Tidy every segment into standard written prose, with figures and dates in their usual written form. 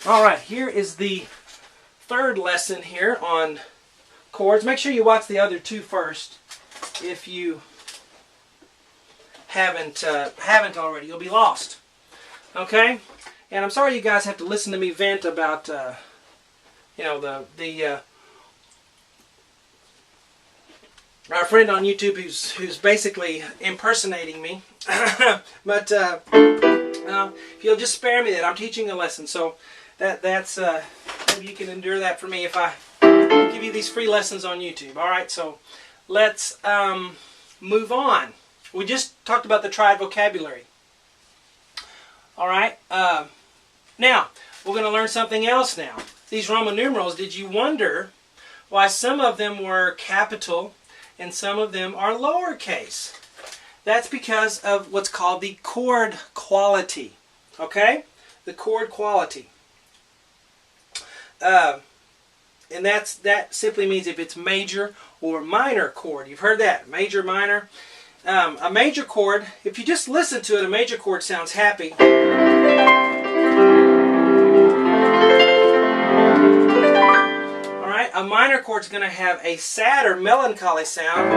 Alright, here is the third lesson here on chords. Make sure you watch the other two first if you haven't already. You'll be lost. Okay? And I'm sorry you guys have to listen to me vent about our friend on YouTube who's basically impersonating me. But if you'll just spare me that, I'm teaching a lesson, so that's maybe you can endure that for me if I give you these free lessons on YouTube. All right, so let's move on. We just talked about the triad vocabulary. All right, now we're going to learn something else now. These Roman numerals, did you wonder why some of them were capital and some of them are lowercase? That's because of what's called the chord quality. Okay? The chord quality. And that simply means if it's major or minor chord. You've heard that. Major, minor. A major chord, if you just listen to it, a major chord sounds happy. Alright, a minor chord is going to have a sad or melancholy sound.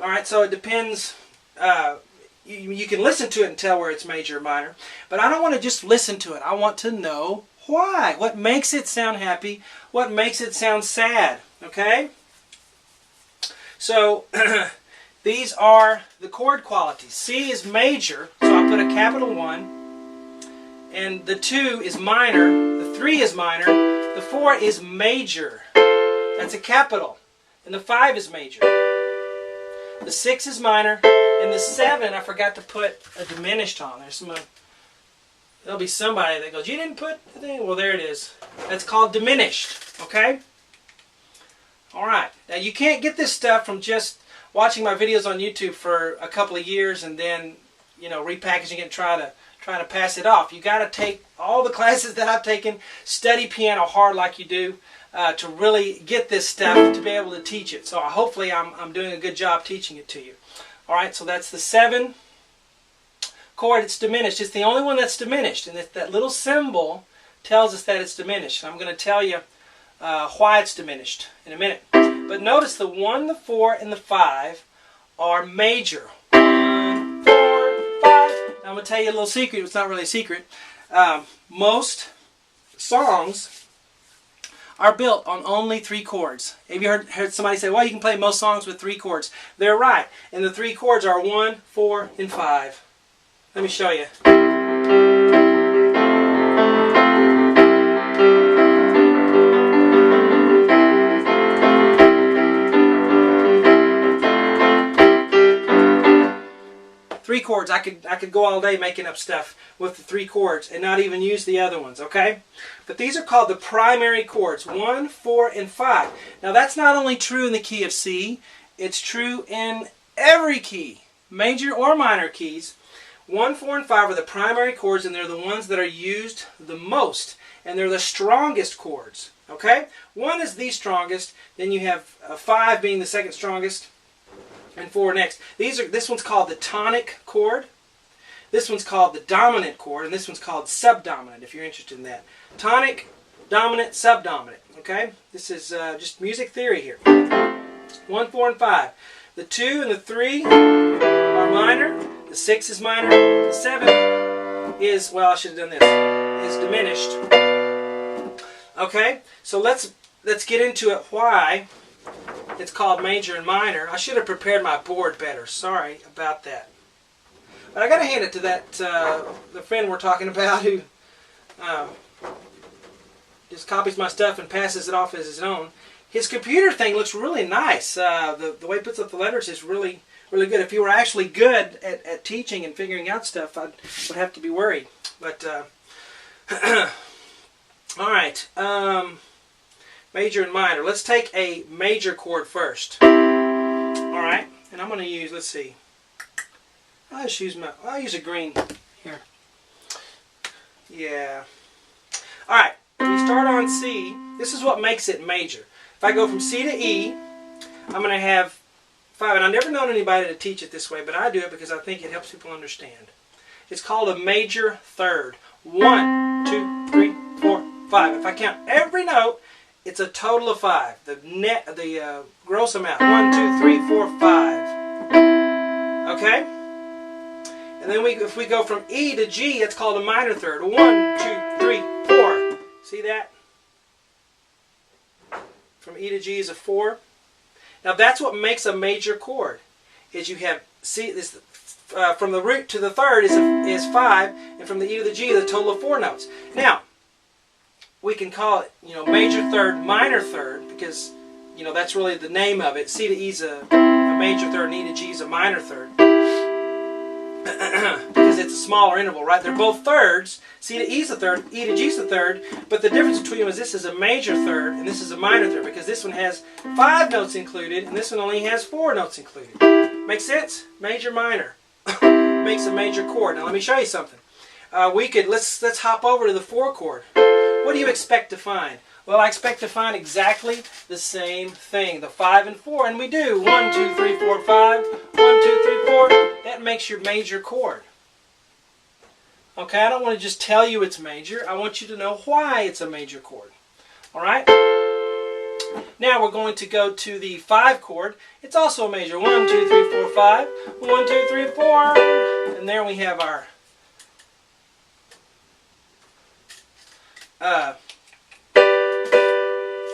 Alright, so it depends. You can listen to it and tell where it's major or minor. But I don't want to just listen to it. I want to know why. What makes it sound happy? What makes it sound sad? Okay? So, these are the chord qualities. C is major, so I put a capital 1. And the 2 is minor. The 3 is minor. The 4 is major. That's a capital. And the 5 is major. The 6 is minor. And the 7, I forgot to put a diminished on. There'll be somebody that goes, you didn't put the thing? Well, there it is. That's called diminished. Okay? Alright. Now, you can't get this stuff from just watching my videos on YouTube for a couple of years and then, repackaging it and trying to pass it off. You got to take all the classes that I've taken, study piano hard like you do, to really get this stuff to be able to teach it. So hopefully I'm doing a good job teaching it to you. Alright, so that's the 7 chord. It's diminished. It's the only one that's diminished. And that little symbol tells us that it's diminished. And I'm going to tell you why it's diminished in a minute. But notice the 1, the 4, and the 5 are major. 1, 4, 5. Now I'm going to tell you a little secret. It's not really a secret. Most songs are built on only 3 chords. Have you heard somebody say, well, you can play most songs with 3 chords? They're right. And the 3 chords are 1, 4, and 5. Let me show you. Three chords. I could go all day making up stuff with the 3 chords and not even use the other ones, okay? But these are called the primary chords, 1, 4, and 5. Now that's not only true in the key of C, it's true in every key, major or minor keys. 1, 4, and 5 are the primary chords, and they're the ones that are used the most, and they're the strongest chords, okay? 1 is the strongest, then you have 5 being the second strongest, and 4 next. This one's called the tonic chord. This one's called the dominant chord, and this one's called subdominant, if you're interested in that. Tonic, dominant, subdominant. Okay? This is just music theory here. 1, 4, and 5. The 2 and the 3 are minor. The 6 is minor. The 7 is, well, I should have done this, is diminished. Okay? So let's get into it. Why it's called major and minor. I should have prepared my board better. Sorry about that. But I got to hand it to that the friend we're talking about who just copies my stuff and passes it off as his own. His computer thing looks really nice. The way he puts up the letters is really good. If he were actually good at teaching and figuring out stuff, I would have to be worried. But all right. Major and minor. Let's take a major chord first. Alright, and I'm going to use, let's see. I'll use a green here. Yeah. Alright, we start on C. This is what makes it major. If I go from C to E, I'm going to have 5, and I've never known anybody to teach it this way, but I do it because I think it helps people understand. It's called a major third. 1, 2, 3, 4, 5. If I count every note, it's a total of 5. The gross amount. 1, 2, 3, 4, 5. Okay? And then if we go from E to G, it's called a minor third. 1, 2, 3, 4. See that? From E to G is a 4. Now that's what makes a major chord. Is you have, see this, from the root to the third is 5, and from the E to the G is a total of 4 notes. Now, we can call it, major third, minor third, because, that's really the name of it. C to E is a major third, and E to G is a minor third. Because it's a smaller interval, right? They're both thirds. C to E is a third, E to G is a third, but the difference between them is this is a major third and this is a minor third, because this one has 5 notes included and this one only has 4 notes included. Make sense? Major, minor makes a major chord. Now let me show you something. Let's hop over to the 4 chord. What do you expect to find? Well, I expect to find exactly the same thing, the 5 and 4, and we do. 1, 2, 3, 4, 5. 1, 2, 3, 4. That makes your major chord. Okay, I don't want to just tell you it's major. I want you to know why it's a major chord. All right? Now we're going to go to the 5 chord. It's also a major. 1, 2, 3, 4, 5. 1, 2, 3, 4. And there we have our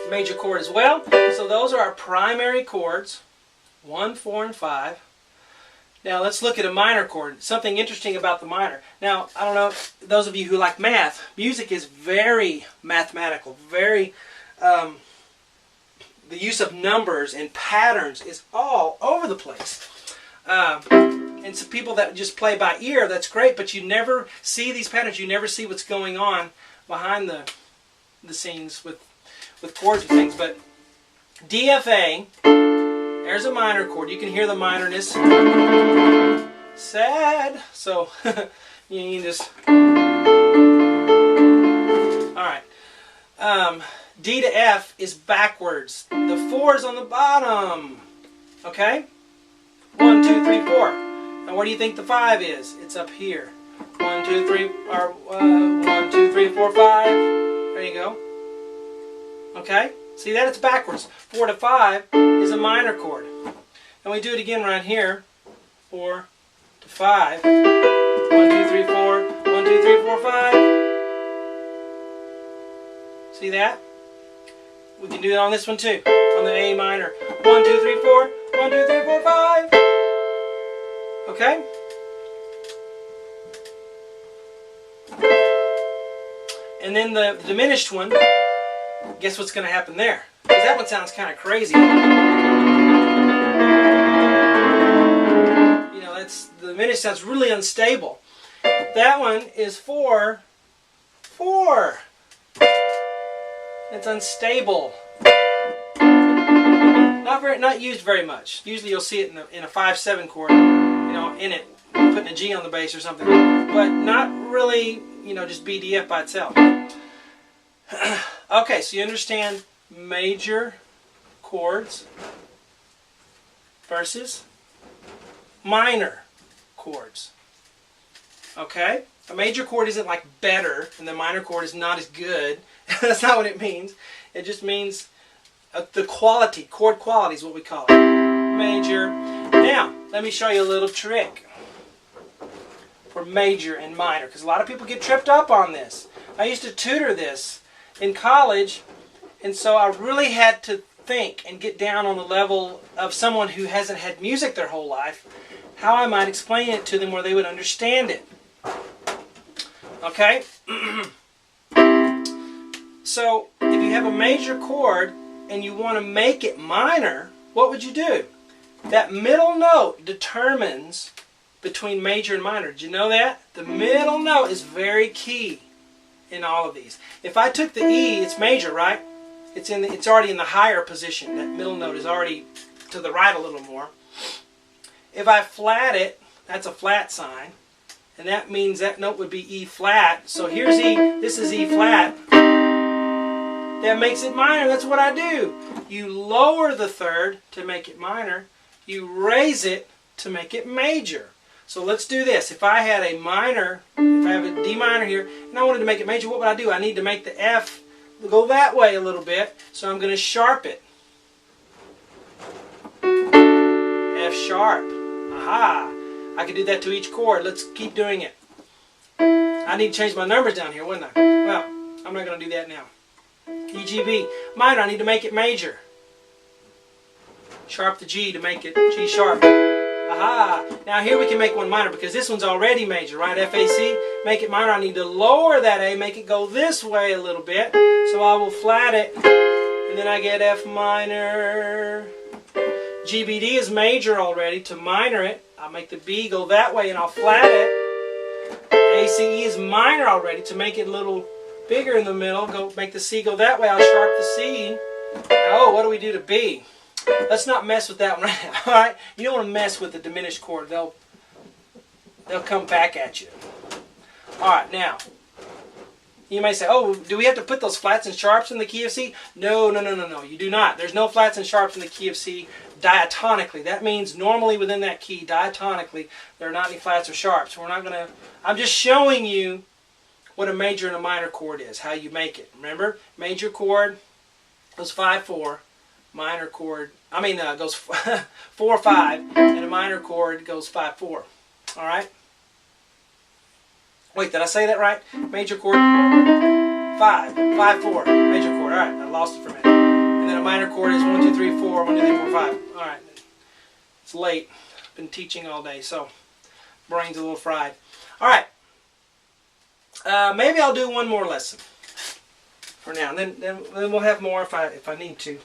major chord as well. So those are our primary chords, 1, 4, and 5. Now let's look at a minor chord. Something interesting about the minor. Now, I don't know, those of you who like math, music is very mathematical, very, the use of numbers and patterns is all over the place. And so people that just play by ear, that's great, but you never see these patterns, you never see what's going on behind the scenes with chords and things. But DFA, there's a minor chord. You can hear the minorness. Sad. So you can just. Alright. D to F is backwards. The 4 is on the bottom. Okay? 1, 2, 3, 4. And where do you think the 5 is? It's up here. 1, 2, 3, or 1, 2, 3, 4, 5. There you go. Okay? See that? It's backwards. 4 to 5 is a minor chord. And we do it again right here. 4 to 5. 1, 2, 3, 4. 1, 2, 3, 4, 5. See that? We can do it on this one too. On the A minor. 1, 2, 3, 4. 1, 2, 3, 4, 5. Okay? And then the diminished one, guess what's going to happen there? Because that one sounds kind of crazy. The diminished sounds really unstable. That one is 4, 4. It's unstable. Not used very much. Usually you'll see it in a 5/7 chord, in it, putting a G on the bass or something. But not really, just BDF by itself. Okay, so you understand major chords versus minor chords. Okay? A major chord isn't like better, and the minor chord is not as good. That's not what it means. It just means the quality. Chord quality is what we call it. Major. Now, let me show you a little trick for major and minor, because a lot of people get tripped up on this. I used to tutor this in college, and so I really had to think and get down on the level of someone who hasn't had music their whole life, how I might explain it to them where they would understand it. Okay? So, if you have a major chord and you want to make it minor, what would you do? That middle note determines between major and minor. Did you know that? The middle note is very key in all of these. If I took the E, it's major, right? It's already in the higher position. That middle note is already to the right a little more. If I flat it, that's a flat sign, and that means that note would be E flat. So here's E, this is E flat. That makes it minor. That's what I do. You lower the third to make it minor, you raise it to make it major. So let's do this. If I had a minor, if I have a D minor here, and I wanted to make it major, what would I do? I need to make the F go that way a little bit, so I'm going to sharp it. F sharp. Aha! I could do that to each chord. Let's keep doing it. I need to change my numbers down here, wouldn't I? Well, I'm not going to do that now. E, G, B. Minor, I need to make it major. Sharp the G to make it G sharp. Aha! Now here we can make one minor because this one's already major, right? F, A, C. Make it minor. I need to lower that A, make it go this way a little bit. So I will flat it, and then I get F minor. G, B, D is major already. To minor it, I'll make the B go that way and I'll flat it. A, C, E is minor already. To make it a little bigger in the middle, make the C go that way. I'll sharp the C. Oh, what do we do to B? Let's not mess with that one right now. All right, you don't want to mess with the diminished chord. They'll come back at you. All right, now you may say, "Oh, do we have to put those flats and sharps in the key of C?" No, no, no, no, no. You do not. There's no flats and sharps in the key of C diatonically. That means normally within that key, diatonically, there are not any flats or sharps. We're not gonna. I'm just showing you what a major and a minor chord is, how you make it. Remember, major chord goes 5/4. Minor chord, goes 4/5, and a minor chord goes 5/4. All right. Wait, did I say that right? Major chord 5/4. Major chord. All right, I lost it for a minute. And then a minor chord is 1, 2, 3, 4. 1, 2, 3, 4, 5. All right. It's late. Been teaching all day, so brain's a little fried. All right. Maybe I'll do one more lesson for now, and then we'll have more if I need to.